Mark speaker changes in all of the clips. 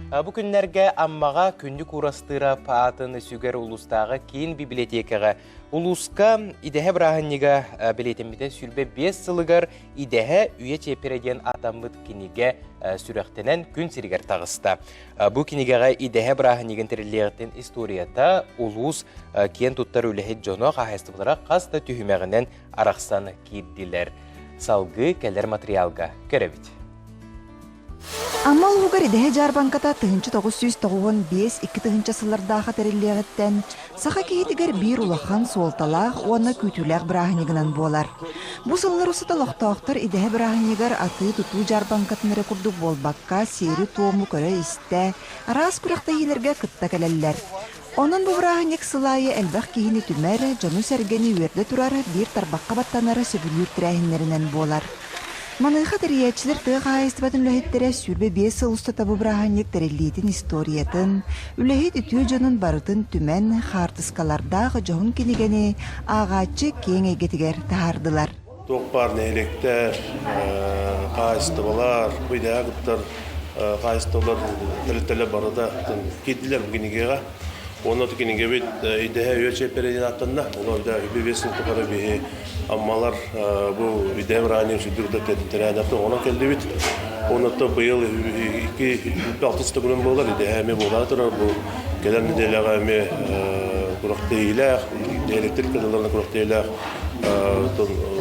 Speaker 1: Бу күннәргә аммага күндүк урастыра паатын сүгер улустагы кийин библиотекага улуска идеһе браханнига билетембите сүрбе 5 сылыгар идеһе үйе чепереден атамбыт киниге сүрәхтенен күн сиригер тагыста. Бу кинигага идеһе браханниген терилегеттен историята улус кийин туттар үлеһет жоно кахастыбылара каста түһүмәгенен араксаны кирдилер. Салгы келер материалга көрөбүт.
Speaker 2: Аммал угар идеһе жарбанката 1995 тыгынча сыллардағы териллегеттен саха кейтигер бир улахан суолталах уанна күтүләк браханигынан болар. Бу сыллар усыта лохтоохтар идеһе браханигер аты туту жарбанкатыныры курдук болбакка сери туому көрө исте арас күрәкте елерге кытта келеллер. Онын бу браханик сылайы элбах кийини түмәре жону сәргени үерде турар бир тарбакка баттанары сөбүлүр тирәһиннәренән болар. Маныха терриячилер тыга хайыстыбатын үлэхеттере сүрбе 5 сыл устата бу браханник тереллийтин историятын, үлэхет үтүү жонун барытын түмен хартыскалардагы жоғын кенегени ағачы кең эгетигер тахардылар.
Speaker 3: Тоқпар нелектер, хайыстыбалар, бұйдағыттар, хайыстыбалар тірілтелі барыда кетілер бұл кенегеға. Оны түкенеге бет идея өйче переден аттанна, оларда үбебесін тұқары бейі аммалар бұл идея бұрағанын сүрдірді тәрән аттан, оны келді бет. Оны тұр бұйыл 2-6 күнін болар, идея әме болар тұрар, бұл келер неделяға әме күріқті ейләқ, электрик кадаларына күріқті ейләқ,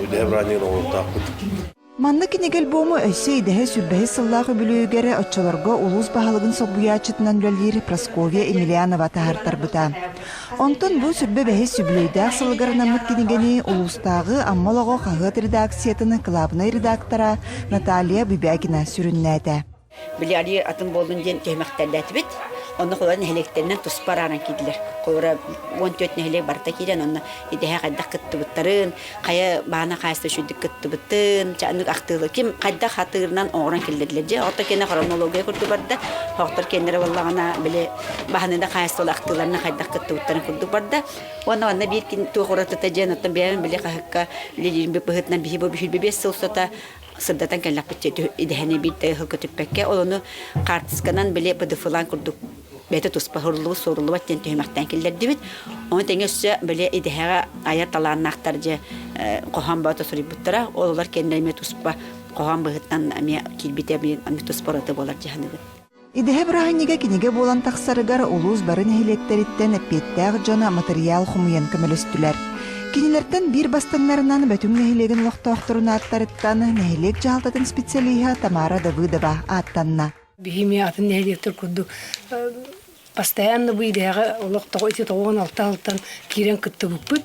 Speaker 3: идея бұрағанын оңыр тақпыд.
Speaker 2: Манна кинегел бому өссө идеһе сүрбәһе сыллағы бүлүгере оччолорго улус баһалыгын собуячытынан үлелир Прасковья Емельянова тахартарбыта. Онтон бу сүрбе бәһе сүблөйдәк сылыгарынамыт кинегени улустагы аммалого хагыт редакциятыны клабный редактора Наталья Бибякина сүрүннәтә.
Speaker 4: Билари атын болдун ден төмәктәләт бит. Оны кулан электернен туспараран кидлер. Койра 14 нәһлек барта кирен оны идеһә кадак кыттыбыттарын, кая бана кайсы шүдик кыттыбыттын, чаннык актылы ким кадак хатырынан оңран килдерлер. Же ата кене хронология курды барда, хактар кеннере валлагана биле баһанында кайсы актыларны кадак кыттыбыттарын курды барда. Оны бир кин тугыраты тәҗәнәттән бәян биле кахакка лилин бе быһытнан бихи бу бишил бе сылсата сырдатан кәлләп битте идеһәне битте хылкытыппәккә олону картысканан биле быдыфылан курдук. Бәте туспахырлы сорулы баттен төймәктән килдерди бит. Оны теңесе биле идеһәгә аяр таларны актарҗы коһан бата сорып буттара, олар кендәме туспа коһан быһыттан ами килбите би ами туспараты болар җаһаныбы.
Speaker 2: Идеһе браханига кинеге болан тахсарыгар улус барын электериттен петтәг жана материал хумуян көмөлөстүләр. Кинилерден бир бастаннарынан бөтүн нәһилеген лохтоохторуна аттарыттан нәһилек жалтатын специалиха Тамара Давыдова аттанна.
Speaker 5: Бихимия атын нәһилектер курду постоянно буйдага олоқтого ити 96-тан кирен кытты буппут.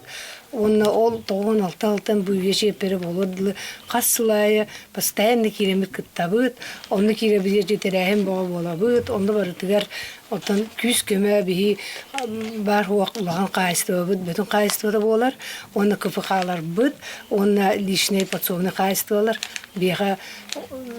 Speaker 5: Он ол 96-тан буйвеше пере болордлы кассылая постоянно киремит кыттабыт. Оны киребиде жетерәһем болабыт. Онда барытыгар отан күз көмө бихи бар хуак улаган кайыстыбыт. Бөтөн кайыстыбы болар. Оны кыфыкалар быт. Оны лишний подсобный кайыстыбалар. Биха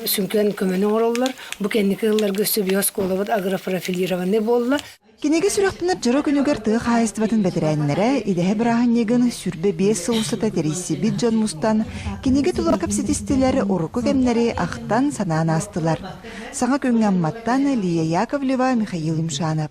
Speaker 5: сүмкөн көмөнө ороллар. Бу кенники ыллар көсү биосколобут агропрофилированный болла.
Speaker 2: Кинеге сүрәхтенеп жыры күнүгер тыгы хайыстыбатын бетерәннәре идеһе браханнигын сүрбе 5 сыл усата териси бит жон мустан кинеге тулар капситистеләре уруку кемнәре ахтан санааны астылар. Саңа көңгәмматтан Лия Яковлева, Михаил Имшанов.